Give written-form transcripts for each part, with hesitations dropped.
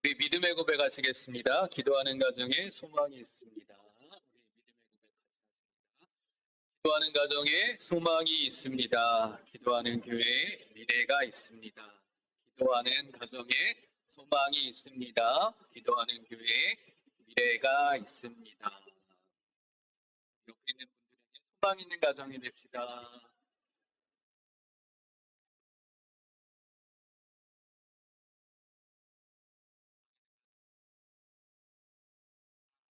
우리 믿음의 고백 하시겠습니다. 기도하는 가정에 소망이 있습니다. 기도하는 가정에 소망이 있습니다. 기도하는 교회에 미래가 있습니다. 기도하는 가정에 소망이 있습니다. 기도하는 교회에 미래가 있습니다. 옆에 있는 분들에게 소망 있는 가정이 됩시다.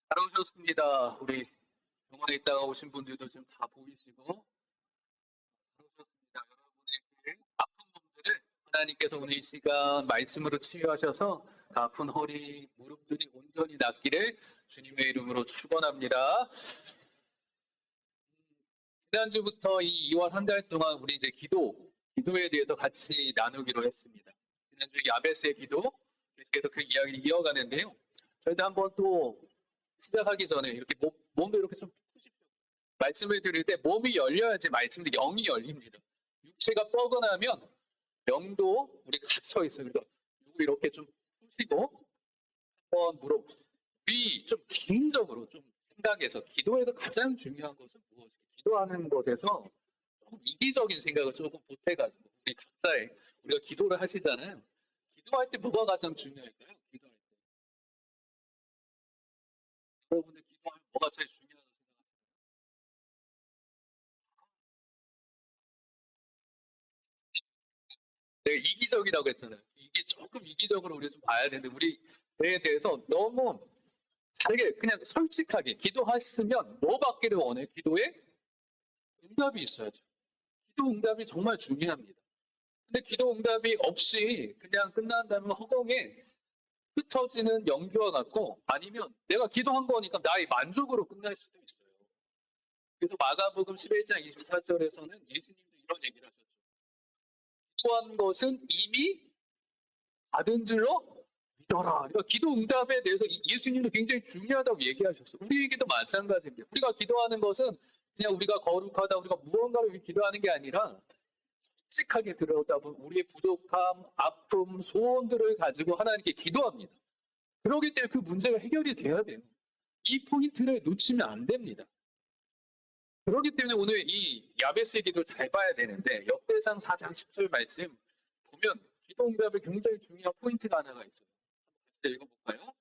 잘 오셨습니다. 우리 병원에 있다가 오신 분들도 지금 다 보이시고 잘 오셨습니다. 여러분의 그 아픈 몸들을 하나님께서 오늘 이 시간 말씀으로 치유하셔서 아픈 허리, 무릎들이 온전히 낫기를 주님의 이름으로 축원합니다. 지난주부터 이 2월 한 달 동안 우리 이제 기도에 대해서 같이 나누기로 했습니다. 지난주 야베스의 기도 계속해서 그 이야기를 이어가는데요. 저희도 한번 또 시작하기 전에 이렇게 몸도 이렇게 좀 푸십시오. 말씀을 드릴 때 몸이 열려야지 말씀도 영이 열립니다. 육체가 뻐근하면 영도 우리가 갇혀 있어요. 그래서 이렇게 좀 푸시고 한번 무릎 위 좀 개인적으로 좀 생각해서 기도에서 가장 중요한 것은 무엇일까? 기도하는 것에서 조금 이기적인 생각을 조금 보태가지고 우리 각자의 우리가 기도를 하시잖아요. 기도할 때 뭐가 가장 중요할까요? 기도할 때 여러분들 기도하면 뭐가 제일 중요하다고 생각하세요? 내가 이기적이라고 했잖아요. 이게 조금 이기적으로 우리 좀 봐야 되는데 우리에 대해서 너무 다르게 그냥 솔직하게 기도하시면 뭐 받기를 원해? 기도에 응답이 있어야죠. 기도 응답이 정말 중요합니다. 근데 기도 응답이 없이 그냥 끝난다면 허공에 흩어지는 연기와 같고 아니면 내가 기도한 거니까 나의 만족으로 끝날 수도 있어요. 그래서 마가복음 11장 24절에서는 예수님도 이런 얘기를 하셨죠. 기도한 것은 이미 받은 줄로 믿어라. 그러니까 기도 응답에 대해서 예수님도 굉장히 중요하다고 얘기하셨어요. 우리에게도 마찬가지입니다. 우리가 기도하는 것은 그냥 우리가 거룩하다, 우리가 무언가를 위해 기도하는 게 아니라 솔직하게 들여다본 우리의 부족함, 아픔, 소원들을 가지고 하나님께 기도합니다. 그러기 때문에 그 문제가 해결이 돼야 돼요. 이 포인트를 놓치면 안 됩니다. 그렇기 때문에 오늘 이 야베스의 기도를 잘 봐야 되는데 역대상 4장 10절 말씀 보면 기도 응답에 굉장히 중요한 포인트가 하나가 있어요. 같이 읽어볼까요?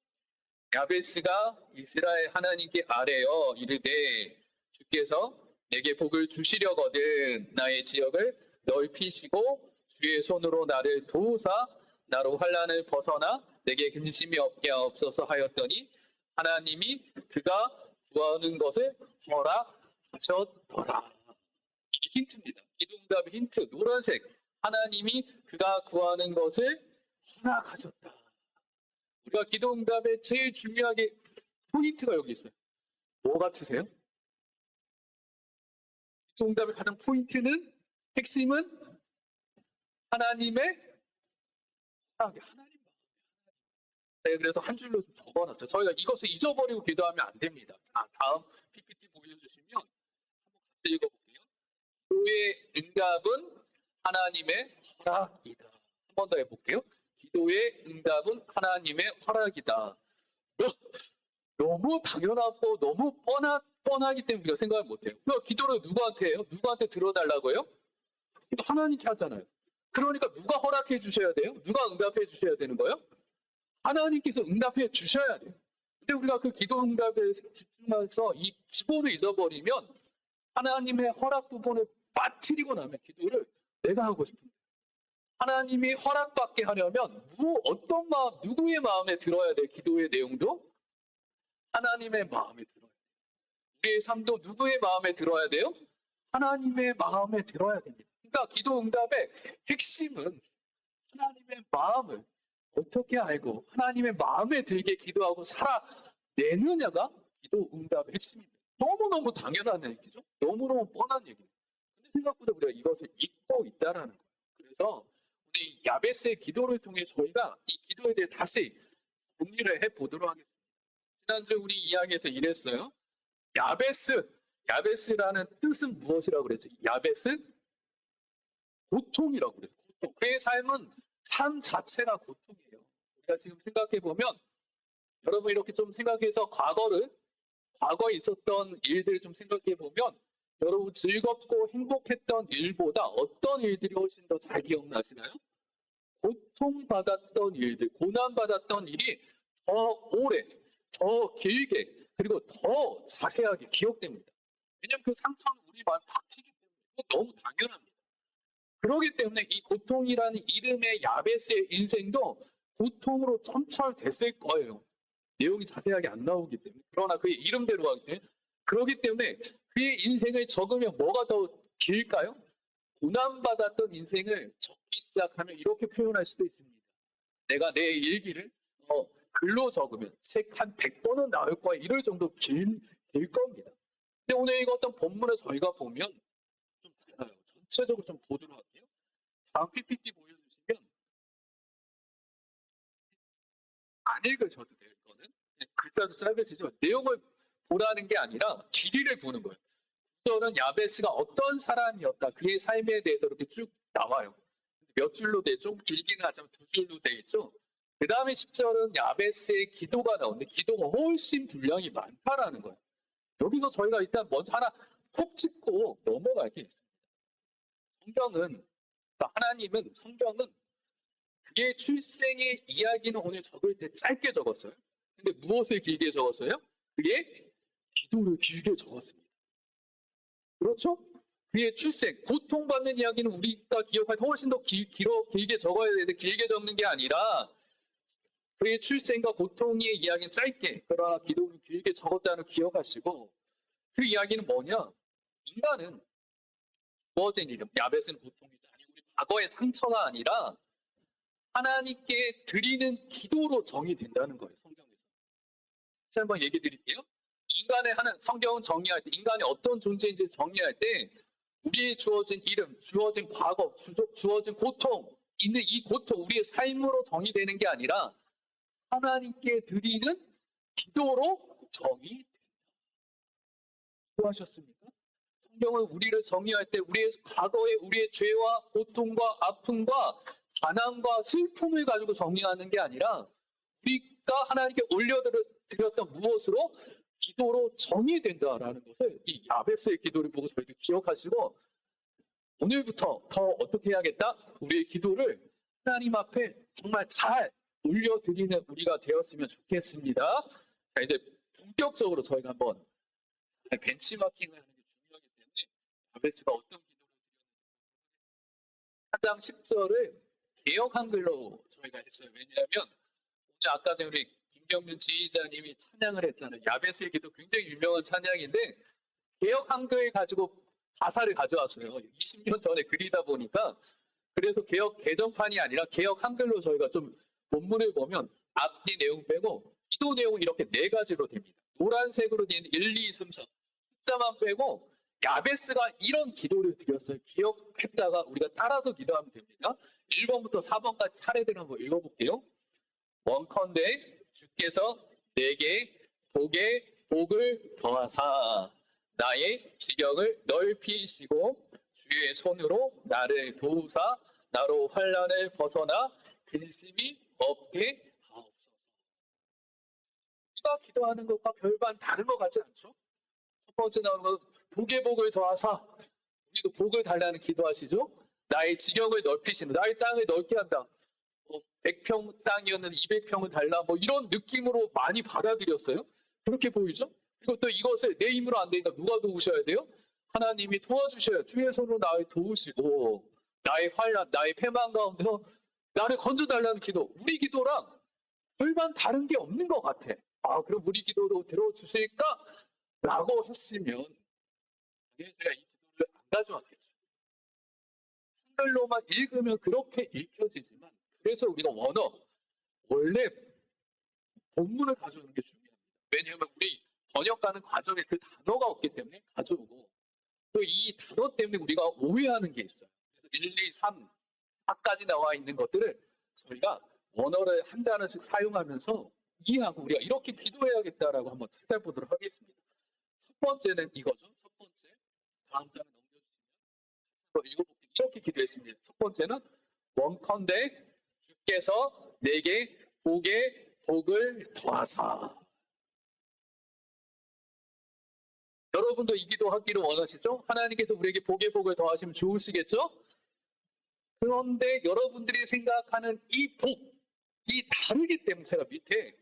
야베스가 이스라엘 하나님께 아뢰어 이르되 주께서 내게 복을 주시려거든 나의 지역을 넓히시고 주의 손으로 나를 도우사 나로 환난을 벗어나 내게 근심이 없게 하옵소서 하였더니 하나님이 그가 구하는 것을 허락하셨더라. 이게 힌트입니다. 기도응답의 힌트 노란색 하나님이 그가 구하는 것을 허락하셨다. 우리가 기도응답에 제일 중요하게 포인트가 여기 있어요. 뭐 같으세요? 기도응답의 가장 포인트는 핵심은 하나님의 하나님. 네, 그래서 한 줄로 좀 적어놨어요. 저희가 이것을 잊어버리고 기도하면 안 됩니다. 자, 다음 PPT 보여주시면 한번 같이 읽어볼게요. 기도의 응답은 하나님의 허락이다. 한 번 더 해볼게요. 기도의 응답은 하나님의 허락이다. 너무 당연하고 너무 뻔하기 때문에 우리가 생각을 못해요. 그럼 기도를 누구한테 해요? 누구한테 들어달라고요? 하나님께 하잖아요. 그러니까 누가 허락해 주셔야 돼요? 누가 응답해 주셔야 되는 거예요? 하나님께서 응답해 주셔야 돼요. 근데 우리가 그 기도 응답에 집중해서 이 기본을 잊어버리면 하나님의 허락 부분을 빠뜨리고 나면 기도를 내가 하고 싶은데 하나님이 허락받게 하려면 어떤 마음, 누구의 마음에 들어야 돼? 기도의 내용도 하나님의 마음에 들어야 돼요. 우리의 삶도 누구의 마음에 들어야 돼요? 하나님의 마음에 들어야 됩니다. 그러니까 기도 응답의 핵심은 하나님의 마음을 어떻게 알고 하나님의 마음에 들게 기도하고 살아내느냐가 기도 응답의 핵심입니다. 너무너무 당연한 얘기죠. 너무너무 뻔한 얘기입니다. 근데 생각보다 우리가 이것을 잊고 있다라는 거예요. 그래서 우리 야베스의 기도를 통해 저희가 이 기도에 대해 다시 정리를 해보도록 하겠습니다. 지난주 우리 이야기에서 이랬어요. 야베스라는 뜻은 무엇이라고 그랬죠? 야베스? 고통이라고 그래요. 고통. 그의 삶은 삶 자체가 고통이에요. 우리가 지금 생각해 보면 여러분 이렇게 좀 생각해서 과거에 있었던 일들을 좀 생각해 보면 여러분 즐겁고 행복했던 일보다 어떤 일들이 훨씬 더 잘 기억나시나요? 고통받았던 일들, 고난받았던 일이 더 오래, 더 길게, 그리고 더 자세하게 기억됩니다. 왜냐하면 그 상처는 우리 마음에 박히기 때문에 너무 당연합니다. 그렇기 때문에 이 고통이라는 이름의 야베스의 인생도 고통으로 점철됐을 거예요. 내용이 자세하게 안 나오기 때문에. 그러나 그의 이름대로 하기 때문에. 그렇기 때문에 그의 인생을 적으면 뭐가 더 길까요? 고난받았던 인생을 적기 시작하면 이렇게 표현할 수도 있습니다. 내가 내 일기를 글로 적으면 책 한 100권은 나올 거야. 이럴 정도 길 겁니다. 근데 오늘 읽었던 본문을 저희가 보면 좀 달라요. 전체적으로 좀 보도록 할게요. 다음 PPT 보여주시면 안 읽으셔도 돼요. 이거는 글자도 짧으시죠. 내용을 보라는 게 아니라 길이를 보는 거예요. 구절은 야베스가 어떤 사람이었다. 그의 삶에 대해서 이렇게 쭉 나와요. 몇 줄로 되죠? 길기는 하자면 두 줄로 돼 있죠. 그 다음에 10절은 야베스의 기도가 나오는데 기도가 훨씬 분량이 많다라는 거예요. 여기서 저희가 일단 먼저 하나 톡 짚고 넘어갈 게 있습니다. 성경은 그의 출생의 이야기는 오늘 적을 때 짧게 적었어요. 근데 무엇을 길게 적었어요? 그의 기도를 길게 적었습니다. 그렇죠? 그의 출생, 고통받는 이야기는 우리가 기억할 때 훨씬 더 길게 적어야 되는데 길게 적는 게 아니라 그의 출생과 고통의 이야기는 짧게, 그러나 기도를 길게 적었다는 걸 기억하시고 그 이야기는 뭐냐? 인간은 주어진 이름, 야벳은 고통이지 아니 우리 과거의 상처가 아니라 하나님께 드리는 기도로 정의된다는 거예요. 성경에서. 다시 한번 얘기 드릴게요. 성경은 정의할 때 인간이 어떤 존재인지 정의할 때 우리의 주어진 이름, 주어진 과거, 주어진 고통, 있는 이 고통, 우리의 삶으로 정의되는 게 아니라 하나님께 드리는 기도로 정의된다. 수고하셨습니까? 성경은 우리를 정의할 때 우리의 과거의 우리의 죄와 고통과 아픔과 가난과 슬픔을 가지고 정의하는 게 아니라 우리가 하나님께 올려드렸던 무엇으로 기도로 정의된다라는 것을 이 야베스의 기도를 보고 저희들 기억하시고 오늘부터 더 어떻게 해야겠다? 우리의 기도를 하나님 앞에 정말 잘 올려드리는 우리가 되었으면 좋겠습니다. 자, 이제 본격적으로 저희가 한번 벤치마킹을 하는 게 중요하기 때문에 야베스가 어떤 기도를 드렸는지 4장 10절을 개역 한글로 저희가 했어요. 왜냐하면 오늘 아까 전에 우리 김경준 지휘자님이 찬양을 했잖아요. 야베스의 기도 굉장히 유명한 찬양인데 개역 한글 가지고 가사를 가져왔어요. 20년 전에 그리다 보니까 그래서 개역 개정판이 아니라 개역 한글로 저희가 좀 본문을 보면 앞뒤 내용 빼고 기도 내용은 이렇게 4가지로 됩니다. 노란색으로 된 1, 2, 3, 4 숫자만 빼고 야베스가 이런 기도를 드렸어요. 기억했다가 우리가 따라서 기도하면 됩니다. 1번부터 4번까지 차례대로 한번 읽어볼게요. 원컨대 주께서 내게 복을 더하사 나의 지경을 넓히시고 주의 손으로 나를 도우사 나로 환난을 벗어나 근심이 없게 하옵소서. 우리가 기도하는 것과 별반 다른 것 같지 않죠? 첫 번째 나오는 건 복을 더하사 우리도 복을 달라는 기도하시죠? 나의 지경을 넓히시는 나의 땅을 넓게 한다. 100평 땅이었는데 200평을 달라 이런 느낌으로 많이 받아들였어요. 그렇게 보이죠? 그리고 또 이것을 내 힘으로 안 되니까 누가 도우셔야 돼요? 하나님이 도와주셔야 주의 손으로 나를 도우시고 나의 환난, 나의 패망 가운데서 나를 건져달라는 기도. 우리 기도랑 별반 다른 게 없는 것 같아. 그럼 우리 기도도 들어주실까? 라고 했으면 제가 이 기도를 안 가져왔겠죠. 한글로만 읽으면 그렇게 읽혀지지만 그래서 우리가 원래 본문을 가져오는 게 중요합니다. 왜냐하면 우리 번역하는 과정에 그 단어가 없기 때문에 가져오고 또 이 단어 때문에 우리가 오해하는 게 있어요. 그래서 1, 2, 3, 4까지 나와 있는 것들을 저희가 원어를 한 단어씩 사용하면서 이해하고 우리가 이렇게 기도해야겠다라고 한번 찾아보도록 하겠습니다. 첫 번째는 이거죠. 첫 번째. 다음 장에 넘겨주시면 읽어볼게요. 이렇게 기도했습니다. 첫 번째는 원컨대 주께서 내게 복에 복을 더하사. 여러분도 이 기도 하기를 원하시죠? 하나님께서 우리에게 복에 복을 더하시면 좋으시겠죠? 그런데 여러분들이 생각하는 이 복이 다르기 때문에 제가 밑에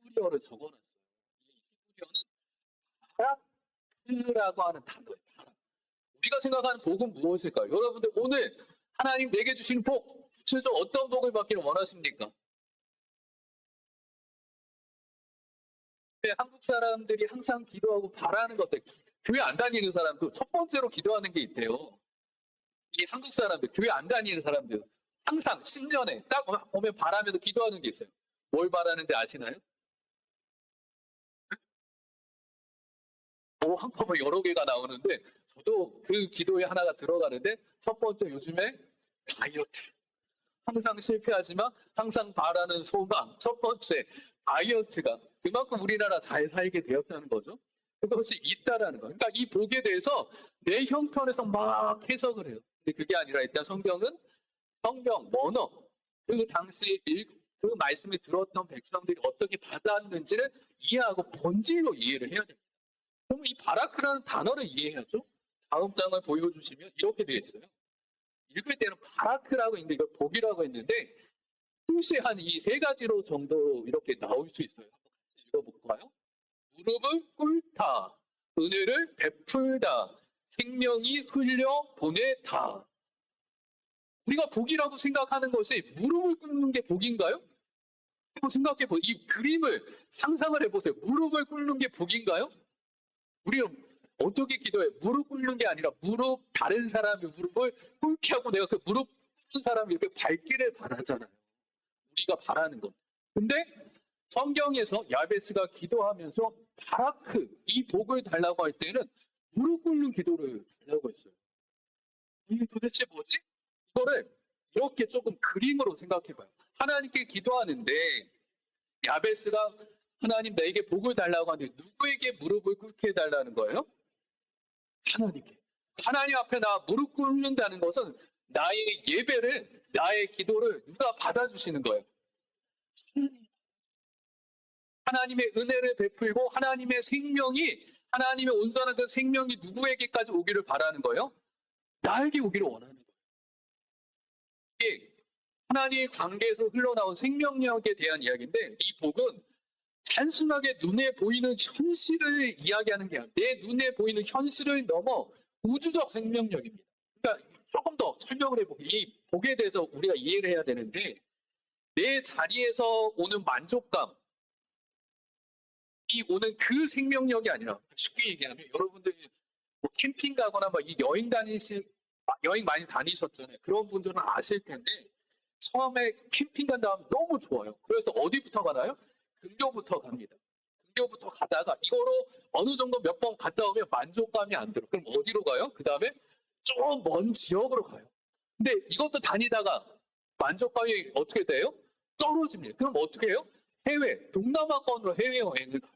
히브리어를 적어놨어요. 이 히브리어는 바라크라고 하는 단어예요. 우리가 생각하는 복은 무엇일까요? 여러분들 오늘 하나님 내게 주신 복, 구체적으로 어떤 복을 받기를 원하십니까? 한국 사람들이 항상 기도하고 바라는 것들, 교회 안 다니는 사람도 첫 번째로 기도하는 게 있대요. 이 한국 사람들, 교회 안 다니는 사람들, 항상 신년에 딱 보면 바라면서 기도하는 게 있어요. 뭘 바라는지 아시나요? 한꺼번에 여러 개가 나오는데, 저도 그 기도에 하나가 들어가는데, 첫 번째 요즘에 다이어트. 항상 실패하지만 항상 바라는 소망. 첫 번째, 다이어트가 그만큼 우리나라 잘 살게 되었다는 거죠. 그것이 있다라는 거. 그러니까 이 복에 대해서 내 형편에서 막 해석을 해요. 근데 그게 아니라 일단 성경은 성경, 원어, 그 당시에 그 말씀을 들었던 백성들이 어떻게 받았는지를 이해하고 본질로 이해를 해야 됩니다. 그럼 이 바라크라는 단어를 이해해야죠. 다음 장을 보여주시면 이렇게 되어 있어요. 읽을 때는 바라크라고 있는데 이걸 복이라고 했는데 뜻이 한 이 세 가지로 정도 이렇게 나올 수 있어요. 한번 같이 읽어볼까요? 무릎을 꿇다, 은혜를 베풀다, 생명이 흘려 보내다. 우리가 복이라고 생각하는 것이 무릎을 꿇는 게 복인가요? 한번 생각해 보세요. 이 그림을 상상을 해보세요. 무릎을 꿇는 게 복인가요? 우리는 어떻게 기도해? 무릎 꿇는 게 아니라 다른 사람의 무릎을 꿇게 하고 내가 그 무릎 꿇는 사람이 이렇게 밟기를 바라잖아요. 우리가 바라는 것. 근데 성경에서 야베스가 기도하면서 바라크, 이 복을 달라고 할 때는 무릎 꿇는 기도를 달라고 했어요. 이게 도대체 뭐지? 이거를 이렇게 조금 그림으로 생각해 봐요. 하나님께 기도하는데 야베스가 하나님 나에게 복을 달라고 하는데 누구에게 무릎을 꿇게 해달라는 거예요? 하나님께. 하나님 앞에 나 무릎 꿇는다는 것은 나의 예배를, 나의 기도를 누가 받아주시는 거예요? 하나님의 은혜를 베풀고 하나님의 생명이, 하나님의 온전한 그 생명이 누구에게까지 오기를 바라는 거예요? 나에게 오기를 원하는 거예요. 이게 하나님의 관계에서 흘러나온 생명력에 대한 이야기인데 이 복은 단순하게 눈에 보이는 현실을 이야기하는 게 아니라 내 눈에 보이는 현실을 넘어 우주적 생명력입니다. 그러니까 조금 더 설명을 해보게. 이 복에 대해서 우리가 이해를 해야 되는데 내 자리에서 오는 만족감, 이 오는 그 생명력이 아니라 쉽게 얘기하면 여러분들이 뭐 캠핑 가거나 막 이 여행 많이 다니셨잖아요. 그런 분들은 아실 텐데 처음에 캠핑 간 다음 너무 좋아요. 그래서 어디부터 가나요? 근교부터 갑니다. 근교부터 가다가 이거로 어느 정도 몇 번 갔다 오면 만족감이 안 들어. 그럼 어디로 가요? 그 다음에 좀 먼 지역으로 가요. 근데 이것도 다니다가 만족감이 어떻게 돼요? 떨어집니다. 그럼 어떻게 해요? 해외, 동남아권으로 해외여행을 가요.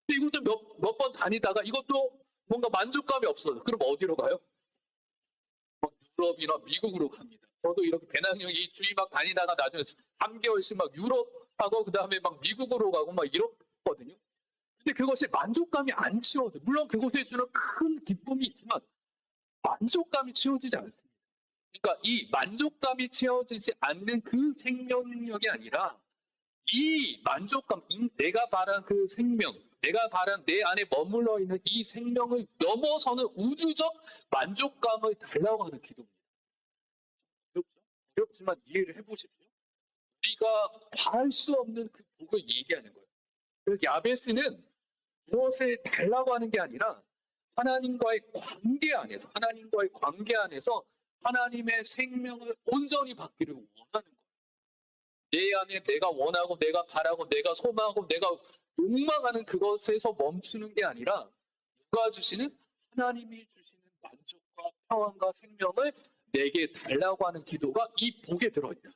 근데 이것도 몇 번 다니다가 이것도 뭔가 만족감이 없어요. 그럼 어디로 가요? 유럽이나 미국으로 갑니다. 저도 이렇게 배낭여행 이 주위 막 다니다가 나중에 3개월씩 막 유럽하고 그 다음에 막 미국으로 가고 막 이렇거든요. 근데 그것이 만족감이 안 채워져요. 물론 그곳에 주는 큰 기쁨이 있지만 만족감이 채워지지 않습니다. 그러니까 이 만족감이 채워지지 않는 그 생명력이 아니라 이 만족감, 내가 바란 그 생명, 내가 바란 내 안에 머물러 있는 이 생명을 넘어서는 우주적 만족감을 달라고 하는 기도입니다. 어렵지만 이해를 해보십시오. 우리가 바랄 수 없는 그 복을 얘기하는 거예요. 그래서 야베스는 무엇을 달라고 하는 게 아니라 하나님과의 관계 안에서 하나님의 생명을 온전히 받기를 원하는 거예요. 내 안에 내가 원하고 내가 바라고 내가 소망하고 내가 욕망하는 그것에서 멈추는 게 아니라 누가 주시는 하나님이 주시는 만족과 평안과 생명을 내게 달라고 하는 기도가 이 복에 들어있다.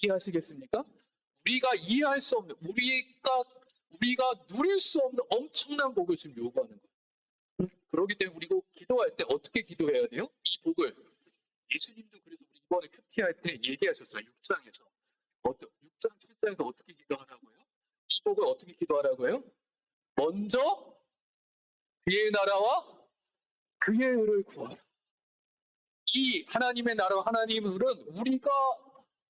이해하시겠습니까? 우리가 이해할 수 없는, 우리가 누릴 수 없는 엄청난 복을 지금 요구하는 거예요. 그렇기 때문에 우리가 기도할 때 어떻게 기도해야 돼요? 이 복을 예수님도 그래서 우리 이번에 큐티할 때 얘기하셨어요. 6장에서. 6장 7절 14장에서 어떻게 기도하라고요? 이 복을 어떻게 기도하라고요? 먼저 그의 나라와 그의 의를 구하라. 이 하나님의 나라와 하나님의 의는 우리가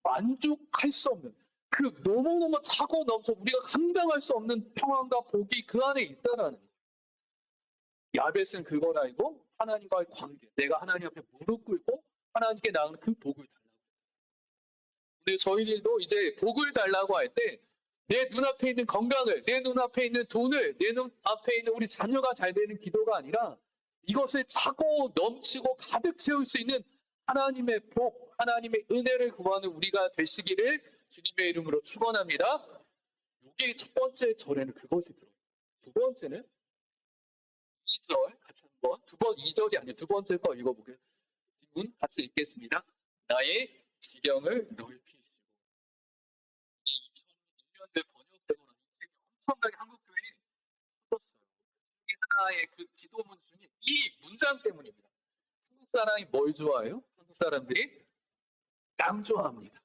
만족할 수 없는 그 너무너무 차고 넘쳐 우리가 감당할 수 없는 평안과 복이 그 안에 있다라는 거예요. 야벳은 그걸 알고 하나님과의 관계, 내가 하나님 앞에 무릎 꿇고 하나님께 나가는 그 복을 달라고. 근데 저희들도 이제 복을 달라고 할 때 내 눈앞에 있는 건강을, 내 눈앞에 있는 돈을, 내 눈앞에 있는 우리 자녀가 잘 되는 기도가 아니라 이것을 차고 넘치고 가득 채울 수 있는 하나님의 복, 하나님의 은혜를 구하는 우리가 되시기를 주님의 이름으로 축원합니다. 이게 첫 번째 절에는 그것이 들어요. 두 번째는 2절 같이 한번 2절이 아니에요. 두 번째 거 읽어보게요. 지금 같이 읽겠습니다. 나의 지경을 넓히시고. 이게 2002년도에 번역되고 나서 이 책이 엄청나게 한국교회에 터졌어요. 이 하나의 그 기도문 중에 이 문장 때문입니다. 한국 사람이 뭘 좋아해요? 한국 사람들이 땅 좋아합니다.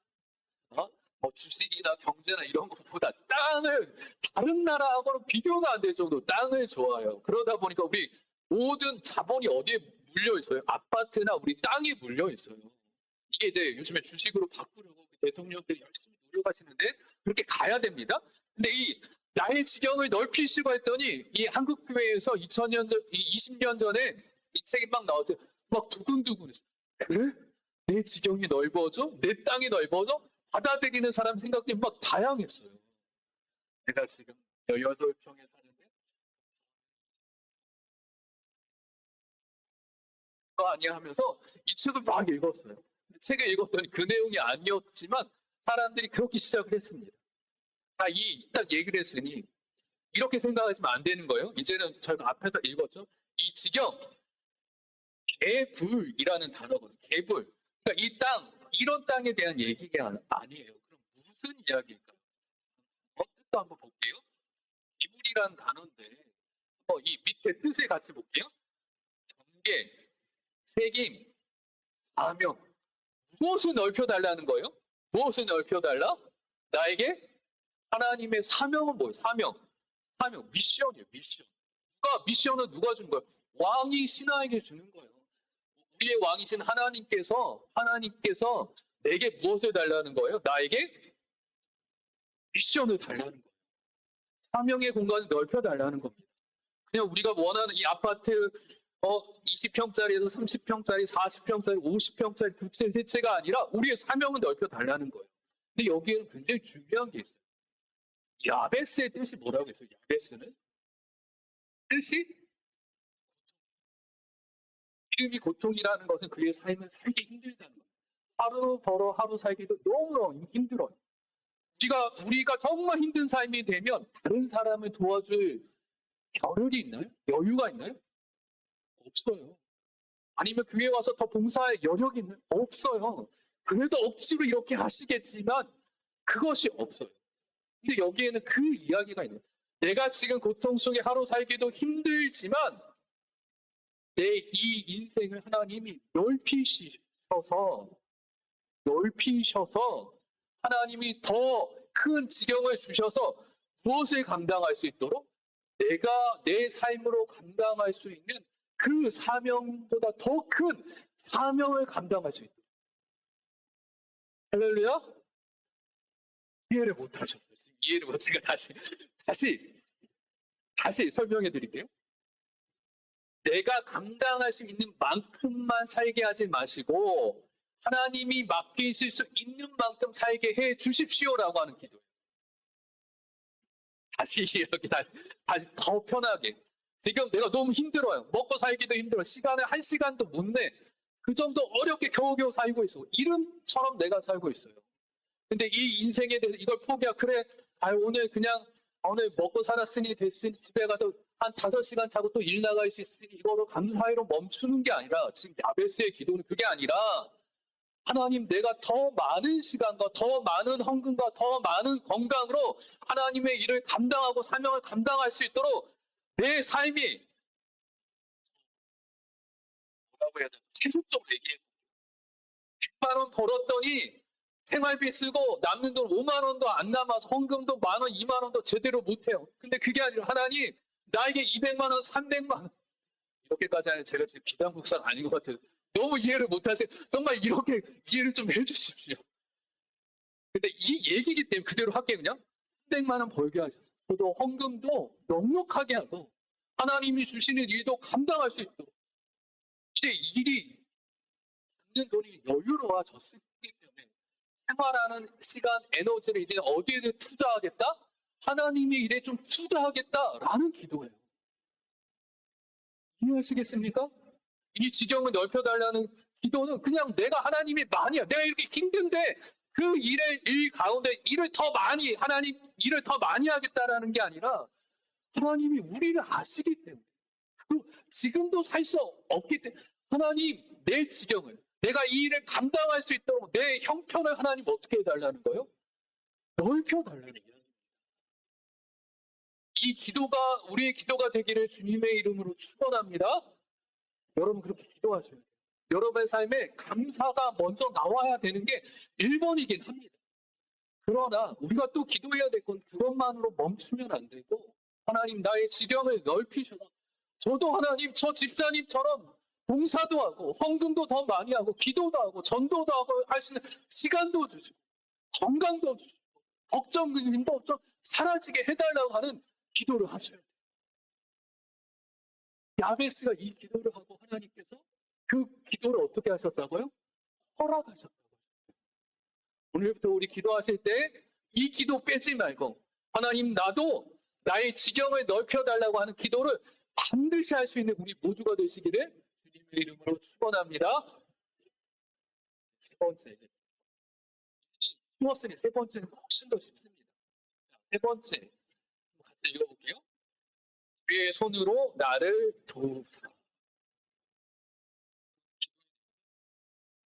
뭐 주식이나 경제나 이런 것보다 땅을 다른 나라하고는 비교가 안 될 정도로 땅을 좋아해요. 그러다 보니까 우리 모든 자본이 어디에 물려 있어요? 아파트나 우리 땅이 물려 있어요. 이게 이제 요즘에 주식으로 바꾸려고 대통령들이 열심히 노력하시는데 그렇게 가야 됩니다. 근데 이 나의 지경을 넓히시고 했더니 이 한국 교회에서 2000년 전, 20년 전에 이 책이 막 나왔어요. 막 두근두근했어요. 그래? 내 지경이 넓어져? 내 땅이 넓어져? 받아들이는 사람 생각이 막 다양했어요. 내가 지금 18평에 사는데 그거 아니야 하면서 이 책을 막 읽었어요. 책을 읽었더니 그 내용이 아니었지만 사람들이 그렇게 시작을 했습니다. 딱 얘기를 했으니 이렇게 생각하시면 안 되는 거예요. 이제는 저희가 앞에서 읽었죠. 이 지경, 개불이라는 단어거든요. 개불. 그러니까 이 땅, 이런 땅에 대한 얘기가 아니에요. 그럼 무슨 이야기일까요? 뜻도 한번 볼게요. 개불이라는 단어인데 이 밑에 뜻을 같이 볼게요. 경계, 책임, 사명. 무엇을 넓혀달라는 거예요? 무엇을 넓혀달라? 나에게 하나님의 사명은 뭐예요? 사명, 미션이에요. 미션. 미션은 누가 준 거예요? 왕이 신하에게 주는 거예요. 우리의 왕이신 하나님께서 내게 무엇을 달라는 거예요? 나에게 미션을 달라는 거예요. 사명의 공간을 넓혀달라는 겁니다. 그냥 우리가 원하는 이 아파트 20평짜리에서 30평짜리, 40평짜리, 50평짜리 두 채, 세 채가 아니라 우리의 사명을 넓혀달라는 거예요. 근데 여기에는 굉장히 중요한 게 있어요. 야베스의 뜻이 뭐라고 했어요? 야베스는 뜻이 이름이 고통이라는 것은 그의 삶을 살기 힘들다는 거예요. 하루 벌어 하루 살기도 너무 힘들어요. 우리가 정말 힘든 삶이 되면 다른 사람을 도와줄 겨를이 있나요? 여유가 있나요? 없어요. 아니면 교회 와서 더 봉사할 여력이 있나요? 없어요. 그래도 억지로 이렇게 하시겠지만 그것이 없어요. 근데 여기에는 그 이야기가 있는 거예요. 내가 지금 고통 속에 하루 살기도 힘들지만 내 이 인생을 하나님이 넓히셔서 하나님이 더 큰 지경을 주셔서 무엇을 감당할 수 있도록 내가 내 삶으로 감당할 수 있는 그 사명보다 더 큰 사명을 감당할 수 있도록. 할렐루야? 이해를 못 하셨어요. 이해를 못 제가 다시 설명해 드릴게요. 내가 감당할 수 있는 만큼만 살게 하지 마시고 하나님이 맡기실 수 있는 만큼 살게 해 주십시오라고 하는 기도예요. 다시 더 편하게. 지금 내가 너무 힘들어요. 먹고 살기도 힘들어. 시간을 1시간도 못 내. 그 정도 어렵게 겨우겨우 살고 있어. 이름처럼 내가 살고 있어요. 근데 이 인생에 대해서 이걸 포기하고 그래 오늘 그냥 오늘 먹고 살았으니 됐으니 집에 가서 한 5시간 자고 또 일 나갈 수 있으니 이거로 감사히로 멈추는 게 아니라 지금 야베스의 기도는 그게 아니라 하나님 내가 더 많은 시간과 더 많은 헌금과 더 많은 건강으로 하나님의 일을 감당하고 사명을 감당할 수 있도록 내 삶이 뭐라고 해야 되나 세속적으로 얘기해 100만 원 벌었더니 생활비 쓰고 남는 돈 5만 원도 안 남아서 헌금도 10,000원, 2만 원도 제대로 못해요. 근데 그게 아니라 하나님 나에게 200만 원, 300만 원 이렇게까지 하는 제가 지금 비단국상 아닌 것 같아요. 너무 이해를 못하세요. 정말 이렇게 이해를 좀 해주십시오. 근데 이 얘기이기 때문에 그대로 할게요. 그냥 300만 원 벌게 하셔서 저도 헌금도 넉넉하게 하고 하나님이 주시는 일도 감당할 수 있도록 이제 일이 있는 돈이 여유로워졌기 때문에 생활하는 시간, 에너지를 이제 어디에 투자하겠다? 하나님의 일에 좀 투자하겠다라는 기도예요. 이해하시겠습니까? 이 지경을 넓혀달라는 기도는 그냥 내가 하나님이 많이야. 내가 이렇게 힘든데 그 일 가운데 일을 더 많이, 하나님 일을 더 많이 하겠다라는 게 아니라 하나님이 우리를 아시기 때문에 그리고 지금도 살 수 없기 때문에 하나님 내 지경을 내가 이 일을 감당할 수 있도록 내 형편을 하나님 어떻게 해달라는 거예요? 넓혀달라는 거예요. 이 기도가 우리의 기도가 되기를 주님의 이름으로 축원합니다. 여러분 그렇게 기도하셔야 돼요. 여러분의 삶에 감사가 먼저 나와야 되는 게 1번이긴 합니다. 그러나 우리가 또 기도해야 될 건 그것만으로 멈추면 안 되고 하나님 나의 지경을 넓히셔서 저도 하나님 저 집사님처럼 봉사도 하고 헌금도 더 많이 하고 기도도 하고 전도도 하고 할 수 있는 시간도 주시고 건강도 주시고 걱정 근심도 좀 사라지게 해달라고 하는 기도를 하셔야 돼요. 야베스가 이 기도를 하고 하나님께서 그 기도를 어떻게 하셨다고요? 허락하셨다고요. 오늘부터 우리 기도하실 때 이 기도 빼지 말고 하나님 나도 나의 지경을 넓혀달라고 하는 기도를 반드시 할 수 있는 우리 모두가 되시기를 주님의 이름으로 축원합니다. 세 번째 이제 쉬웠으니 세 번째는 훨씬 더 쉽습니다. 세 번째 같이 읽어볼게요. 주의 손으로 나를 도우사.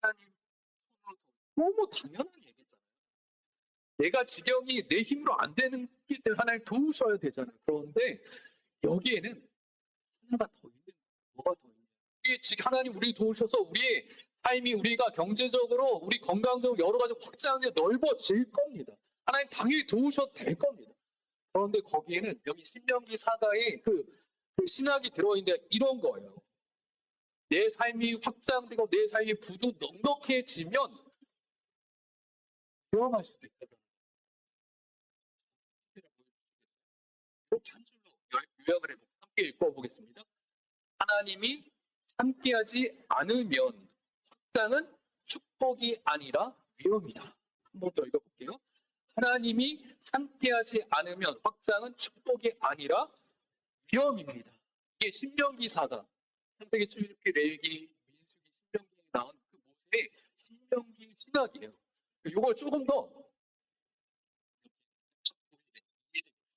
하나님 손으로 너무 당연한 얘기잖아요. 내가 지경이 내 힘으로 안 되는 기 때문에 하나님 도우셔야 되잖아요. 그런데 여기에는 하나가 더 있는 거예요. 뭐가 더 있냐? 이게 지금 하나님 우리 도우셔서 우리의 삶이 우리가 경제적으로 우리 건강적으로 여러 가지 확장돼 넓어질 겁니다. 하나님 당연히 도우셔도 될 겁니다. 그런데 거기에는 여기 신명기 사가에 그 신학이 들어있는데 이런 거예요. 내 삶이 확장되고 내 삶이 부도 넉넉해지면 위험할 수도 있다. 이렇게 한 줄로 요약을 해보고 함께 읽어보겠습니다. 하나님이 함께하지 않으면 확장은 축복이 아니라 위험이다. 한 번 더 읽어볼게요. 하나님이 함께하지 않으면 확장은 축복이 아니라 위험입니다. 이게 신명기사가 창세기, 출애굽기, 레위기, 민수기, 신명기에 나온 그 모세의 신명기 신학이에요. 이걸 조금 더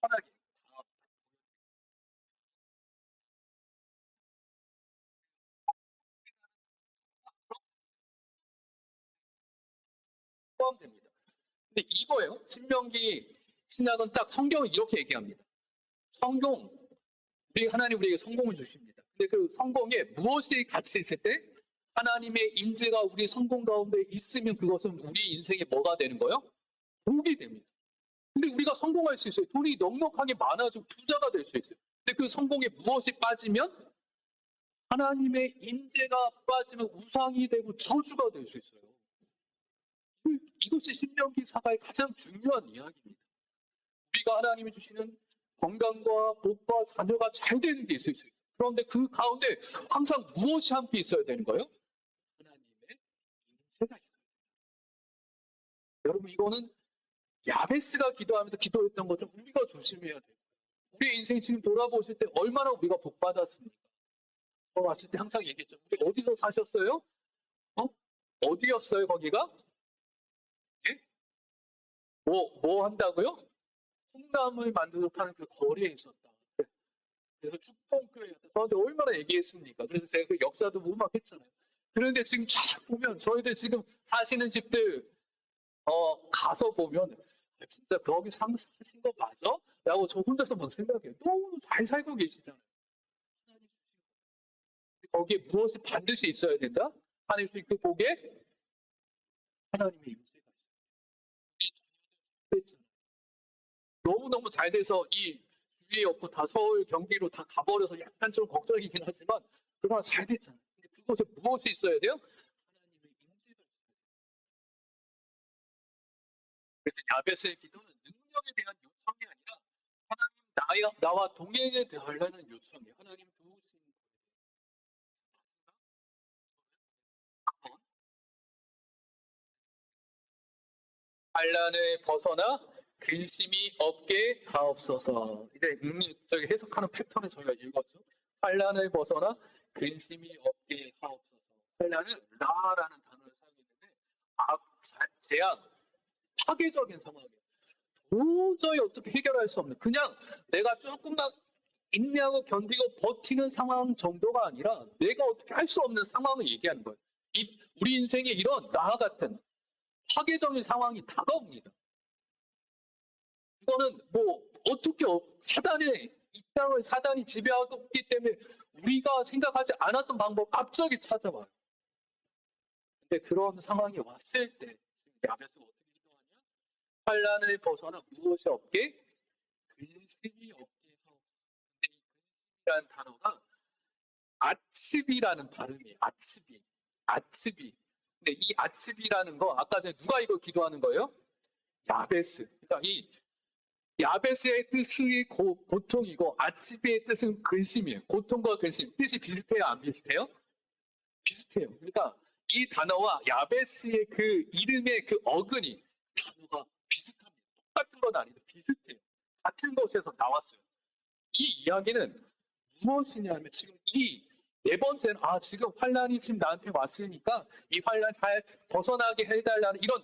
편하게 포함됩니다. 근데 이거예요. 신명기 신학은 딱 성경을 이렇게 얘기합니다. 성공, 우리 하나님 우리에게 성공을 주십니다. 근데 그 성공에 무엇이 같이 있을 때 하나님의 임재가 우리 성공 가운데 있으면 그것은 우리 인생에 뭐가 되는 거예요? 복이 됩니다. 근데 우리가 성공할 수 있어요. 돈이 넉넉하게 많아지고 부자가 될 수 있어요. 근데 그 성공에 무엇이 빠지면 하나님의 임재가 빠지면 우상이 되고 저주가 될 수 있어요. 이것이 신명기 사가의 가장 중요한 이야기입니다. 우리가 하나님이 주시는 건강과 복과 자녀가 잘 되는 게 있을 수 있어요. 그런데 그 가운데 항상 무엇이 함께 있어야 되는 거예요? 하나님의 임재가 있어요. 여러분 이거는 야베스가 기도하면서 기도했던 것 좀 우리가 조심해야 돼요. 우리 인생 지금 돌아보실 때 얼마나 우리가 복 받았습니까? 왔을 때 항상 얘기했죠. 우리 어디서 사셨어요? 어? 어디였어요 거기가? 예? 뭐 한다고요? 콩나물 만두를 파는 그 거리에 있었다. 그래서 축복교회였다. 저한테 얼마나 얘기했습니까? 그래서 제가 그 역사도 무막했잖아요. 그런데 지금 쫙 보면 저희들 지금 사시는 집들 가서 보면 진짜 거기 사신 거 맞아? 라고 저 혼자서 막 생각해요. 너무 잘 살고 계시잖아요. 거기에 무엇이 반드시 있어야 된다? 하나님 그 복에 하나님의 임재가 있어요. 너무너무 잘 돼서 이 주위에 없고 다 서울, 경기로 다 가버려서 약간 좀 걱정이긴 하지만 그러나 잘 됐잖아요. 근데 그곳에 무엇이 있어야 돼요? 하나님의 임재가 있어요. 그래서 야베스의 기도는 능력에 대한 요청이 아니라 하나님 나와 동행해 달라는 요청이에요. 하나님 도우시는 번 환란을 벗어나 근심이 없게 하옵소서. 이제 저기 해석하는 패턴을 저희가 읽었죠. 환란을 벗어나 근심이 없게 하옵소서. 환란은 라라는 단어를 사용했는데 재앙, 파괴적인 상황이에요. 도저히 어떻게 해결할 수 없는 그냥 내가 조금만 인내하고 견디고 버티는 상황 정도가 아니라 내가 어떻게 할 수 없는 상황을 얘기하는 거예요. 우리 인생에 이런 나와 같은 파괴적인 상황이 다가옵니다. 이거는 뭐 어떻게 사단의 이 땅을 사단이 지배하고 있기 때문에 우리가 생각하지 않았던 방법 갑자기 찾아와요. 근데 그런 상황이 왔을 때 야베스가 어떻게 기도하냐? 환란을 벗어나 무엇이 없게 근심이 없게 하옵소서. 근데 이 근심이라는 단어가 아츠비라는 발음이에요. 아츠비. 아츠비. 근데 이 아츠비라는 거 아까 전에 누가 이거 기도하는 거예요? 야베스. 그러니까 이 야베스의 뜻이 고통이고 아츠비의 뜻은 근심이에요. 고통과 근심. 뜻이 비슷해요? 안 비슷해요? 비슷해요. 그러니까 이 단어와 야베스의 그 이름의 그 어근이 단어가 비슷합니다. 똑같은 건 아닌데 비슷해요. 같은 곳에서 나왔어요. 이 이야기는 무엇이냐면 지금 이 네 번째는 지금 환란이 지금 나한테 왔으니까 이 환란 잘 벗어나게 해달라는 이런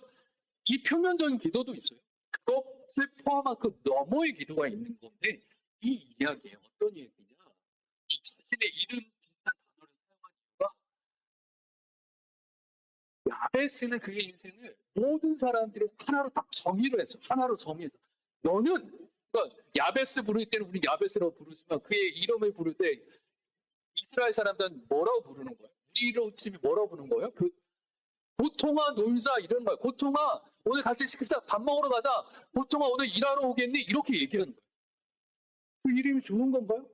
이 표면적인 기도도 있어요. 그것을 포함한 그 너머의 기도가 있는 건데 이 이야기예요. 어떤 얘기냐? 이 자신의 이름 비슷한 단어를 사용한 이유가 야베스는 그의 인생을 모든 사람들이 하나로 딱 정의를 했어. 하나로 정의해서 너는 그러니까 야베스 부를 때는 우리 야베스라고 부르지만 그의 이름을 부를 때 이스라엘 사람들은 뭐라고 부르는 거예요? 우리로 치면 뭐라고 부르는 거예요? 그 고통아 놀자 이런 거예요. 고통아 오늘 같이 식사 밥 먹으러 가자. 고통아 오늘 일하러 오겠니? 이렇게 얘기하는 거예요. 그 이름이 좋은 건가요?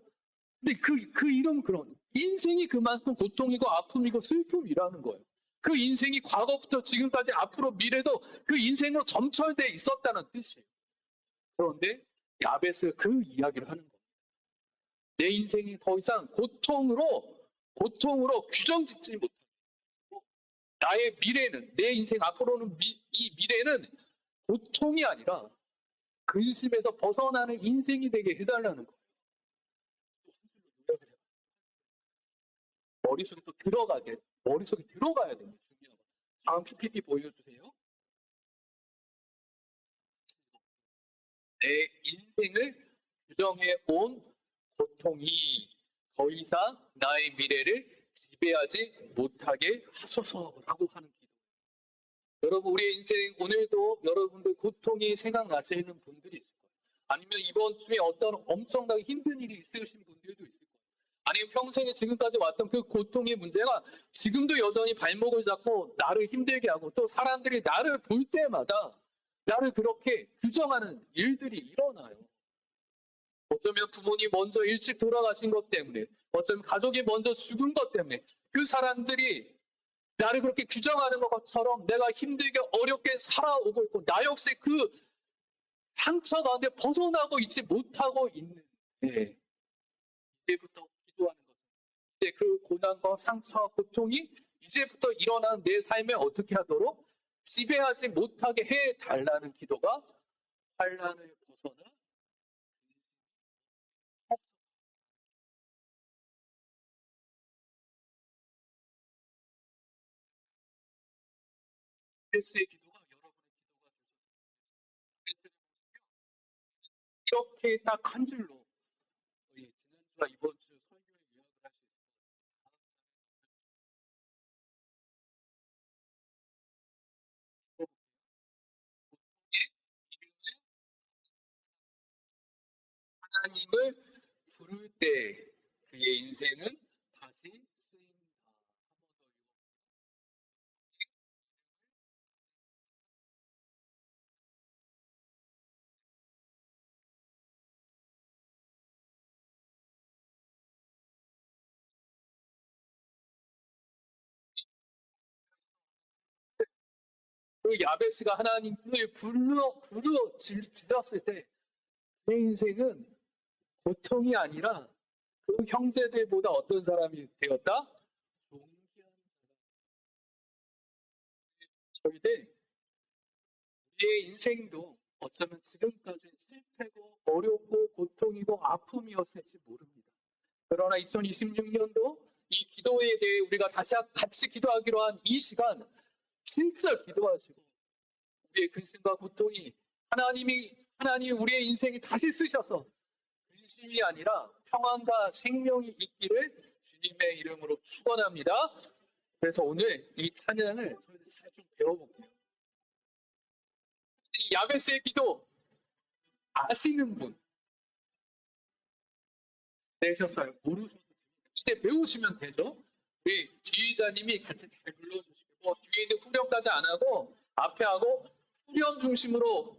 근데 그 이름은 그런 인생이 그만큼 고통이고 아픔이고 슬픔이라는 거예요. 그 인생이 과거부터 지금까지 앞으로 미래도 그 인생으로 점철돼 있었다는 뜻이에요. 그런데 야벳은 그 이야기를 하는 거예요. 내 인생이 더 이상 고통으로 규정짓지 못하고 나의 미래는 내 인생 앞으로는 이 미래는 고통이 아니라 근심에서 벗어나는 인생이 되게 해달라는 거예요. 머릿속에 또 머릿속에 들어가야 됩니다. 중요한 거. 다음 PPT 보여주세요. 내 인생을 규정해 온 고통이 더 이상 나의 미래를 지배하지 못하게 하소서라고 하는 기도. 여러분 우리의 인생 오늘도 여러분들 고통이 생각나시는 분들이 있을 거예요. 아니면 이번 주에 어떤 엄청나게 힘든 일이 있으신 분들도 있을 거예요. 아니면 평생에 지금까지 왔던 그 고통의 문제가 지금도 여전히 발목을 잡고 나를 힘들게 하고 또 사람들이 나를 볼 때마다 나를 그렇게 규정하는 일들이 일어나요. 어쩌면 부모님 먼저 일찍 돌아가신 것 때문에, 어쩌면 가족이 먼저 죽은 것 때문에 그 사람들이 나를 그렇게 규정하는 것처럼 내가 힘들게 어렵게 살아오고 있고 나 역시 그 상처 가운데 벗어나고 있지 못하고 있는 이제부터 기도하는 것. 이제 그 고난과 상처와 고통이 이제부터 일어나는 내 삶에 어떻게 하도록 지배하지 못하게 해달라는 기도가 환란을 벗어나 예수의 기도가 여러분의 기도가 되셨으면 이렇게 딱 한 줄로 지난주와 이번 주 설교에 요약을 할 수 있습니다. 하나님을 부를 때 그의 인생은 다시 쓰인다. 그 야베스가 하나님을 질렀을 때 내 인생은 고통이 아니라 그 형제들보다 어떤 사람이 되었다? 존귀한 사람. 저희들 우리의 인생도 어쩌면 지금까지 실패고 어렵고 고통이고 아픔이었을지 모릅니다. 그러나 2026년도 이 기도에 대해 우리가 다시 같이 기도하기로 한 이 시간 진짜 기도하시고 우리의 근심과 고통이 하나님이 우리의 인생에 다시 쓰셔서 근심이 아니라 평안과 생명이 있기를 주님의 이름으로 축원합니다. 그래서 오늘 이 찬양을 저희들 잘 좀 배워볼게요. 이 야베스의 기도 아시는 분 되셨어요? 모르셔도 됩니다. 이제 배우시면 되죠. 우리 지휘자님이 같이 잘 불러주시고 뒤에 있는 후렴까지 안 하고 앞에 하고 후렴 중심으로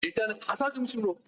일단은 가사 중심으로